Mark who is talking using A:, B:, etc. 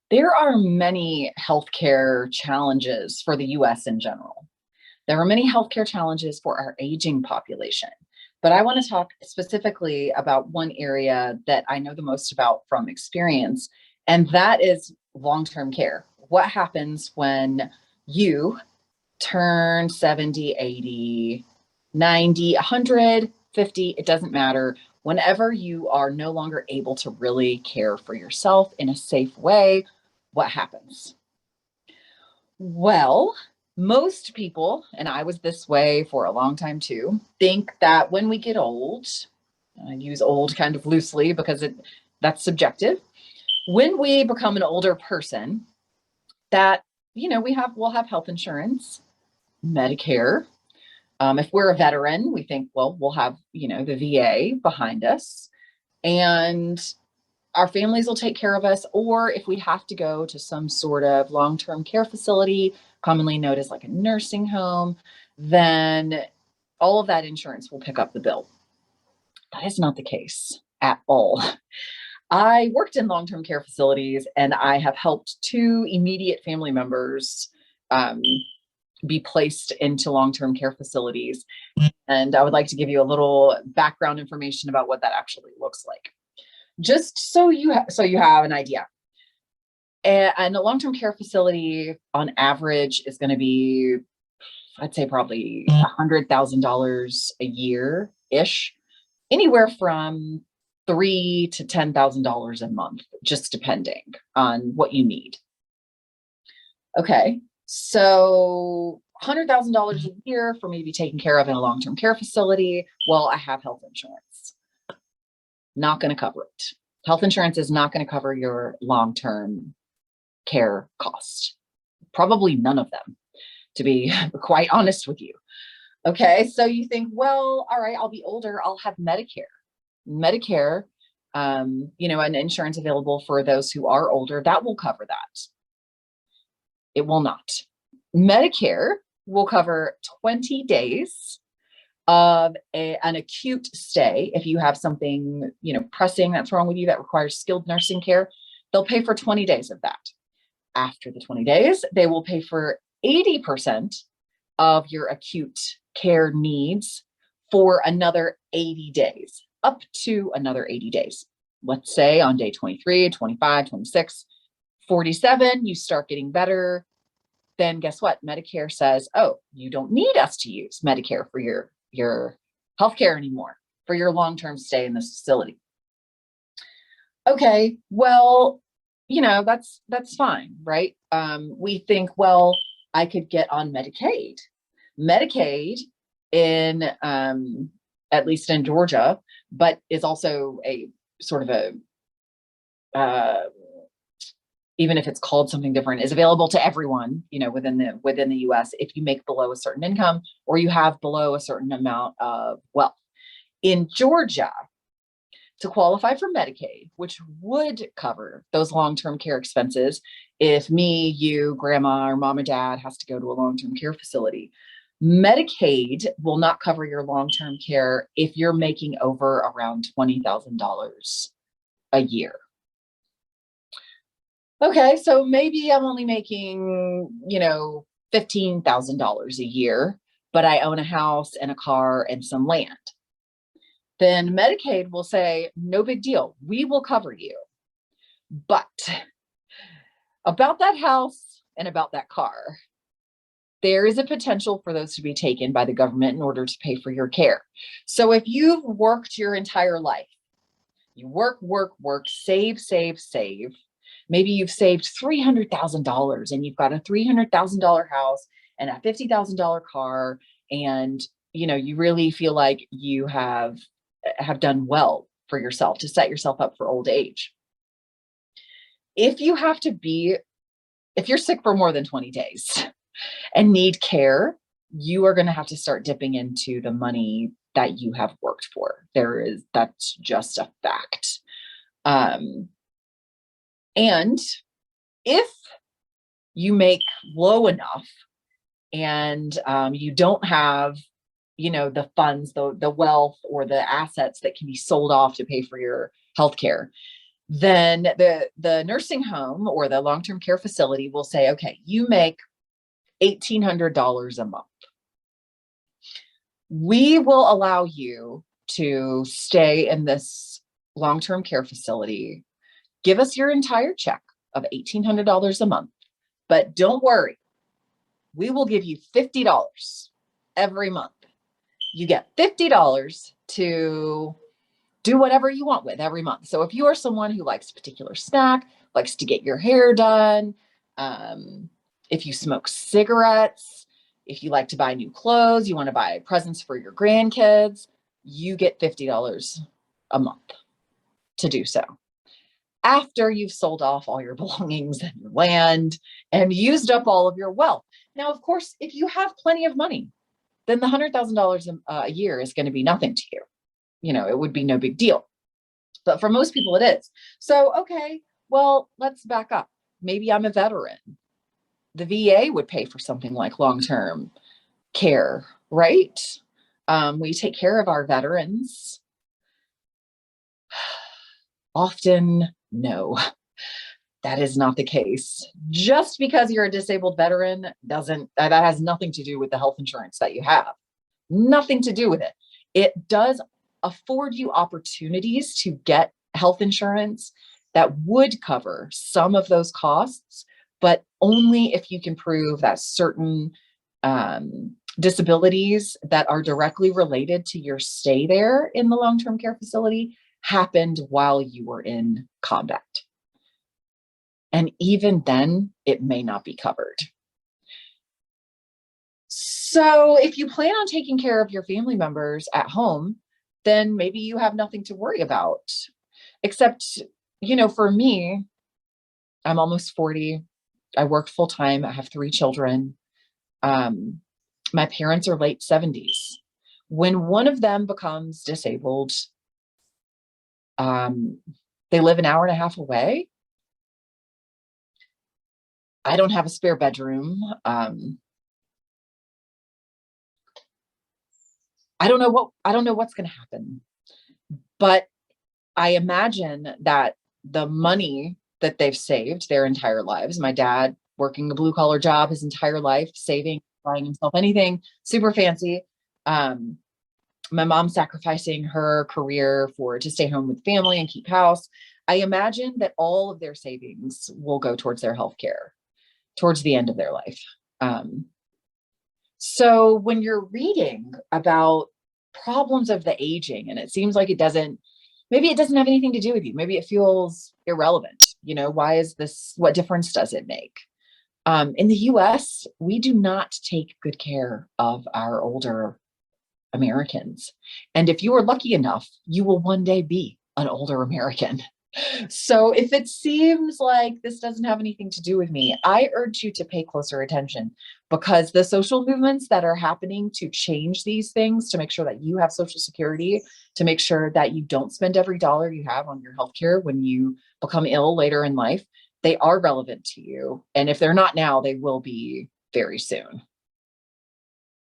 A: There are many healthcare challenges for the US in general. There are many healthcare challenges for our aging population. But I want to talk specifically about one area that I know the most about from experience, and that is long term care. What happens when you turn 70, 80, 90, 100, 50, it doesn't matter. Whenever you are no longer able to really care for yourself in a safe way, what happens? Well, most people, and I was this way for a long time too, think that when we get old, I use old kind of loosely because that's subjective. When we become an older person, that we'll have health insurance, Medicare. If we're a veteran, we think, well, we'll have the VA behind us, and our families will take care of us. Or if we have to go to some sort of long-term care facility, commonly known as like a nursing home, then all of that insurance will pick up the bill. That is not the case at all. I worked in long-term care facilities, and I have helped two immediate family members be placed into long-term care facilities. And I would like to give you a little background information about what that actually looks like, just so you have an idea. And a long-term care facility on average is going to be, I'd say, probably $100,000 a year ish, anywhere from $3,000 to $10,000 a month, just depending on what you need. Okay, so $100,000 a year for me to be taken care of in a long-term care facility. Well, I have health insurance. Not going to cover it. Health insurance is not going to cover your long-term care costs. Probably none of them, to be quite honest with you. Okay, so you think, well, all right, I'll be older, I'll have Medicare. Medicare, an insurance available for those who are older, that will cover that. It will not. Medicare will cover 20 days of an acute stay. If you have something, pressing that's wrong with you that requires skilled nursing care, they'll pay for 20 days of that. After the 20 days, they will pay for 80% of your acute care needs for another 80 days, up to another 80 days. Let's say on day 23, 25, 26, 47, you start getting better. Then guess what? Medicare says, oh, you don't need us to use Medicare for your healthcare anymore, for your long-term stay in this facility. Okay, well, that's fine, right? We think, well, I could get on Medicaid. Medicaid in, at least in Georgia, but is also a sort of even if it's called something different, is available to everyone, within the US, if you make below a certain income or you have below a certain amount of wealth. In Georgia, to qualify for Medicaid, which would cover those long-term care expenses, if me, you, grandma, or mom and dad has to go to a long-term care facility, Medicaid will not cover your long-term care if you're making over around $20,000 a year. Okay, so maybe I'm only making, $15,000 a year, but I own a house and a car and some land. Then Medicaid will say, no big deal, we will cover you. But about that house and about that car, there is a potential for those to be taken by the government in order to pay for your care. So if you've worked your entire life, you work, save, maybe you've saved $300,000 and you've got a $300,000 house and a $50,000 car, and you really feel like you have done well for yourself to set yourself up for old age. If you're sick for more than 20 days and need care, you are going to have to start dipping into the money that you have worked for. That's just a fact. And if you make low enough and you don't have, the funds, the wealth or the assets that can be sold off to pay for your healthcare, then the nursing home or the long-term care facility will say, okay, you make $1,800 a month. We will allow you to stay in this long-term care facility. Give us your entire check of $1,800 a month, but don't worry, we will give you $50 every month. You get $50 to do whatever you want with every month. So if you are someone who likes a particular snack, likes to get your hair done, if you smoke cigarettes, if you like to buy new clothes, you want to buy presents for your grandkids, you get $50 a month to do so. After you've sold off all your belongings and your land and used up all of your wealth. Now, of course, if you have plenty of money, then the $100,000 a year is going to be nothing to you. You know, it would be no big deal. But for most people, it is. So, okay, well, let's back up. Maybe I'm a veteran. The VA would pay for something like long-term care, right? We take care of our veterans. Often, no, that is not the case. Just because you're a disabled veteran that has nothing to do with the health insurance that you have. Nothing to do with it. It does afford you opportunities to get health insurance that would cover some of those costs, but only if you can prove that certain disabilities that are directly related to your stay there in the long-term care facility happened while you were in combat. And even then, it may not be covered. So if you plan on taking care of your family members at home, then maybe you have nothing to worry about. Except, you know, for me, I'm almost 40. I work full time. I have 3 children. My parents are late 70s. When one of them becomes disabled, they live an hour and a half away. I don't have a spare bedroom. I don't know what's going to happen, but I imagine that the money that they've saved their entire lives, my dad working a blue collar job his entire life, saving, buying himself anything super fancy. My mom sacrificing her career to stay home with family and keep house. I imagine that all of their savings will go towards their healthcare towards the end of their life. So when you're reading about problems of the aging and it seems like maybe it doesn't have anything to do with you. Maybe it feels irrelevant. You know, why is this? What difference does it make? In the US, we do not take good care of our older Americans. And if you are lucky enough, you will one day be an older American. So if it seems like this doesn't have anything to do with me, I urge you to pay closer attention, because the social movements that are happening to change these things, to make sure that you have Social Security, to make sure that you don't spend every dollar you have on your healthcare when you become ill later in life, they are relevant to you. And if they're not now, they will be very soon.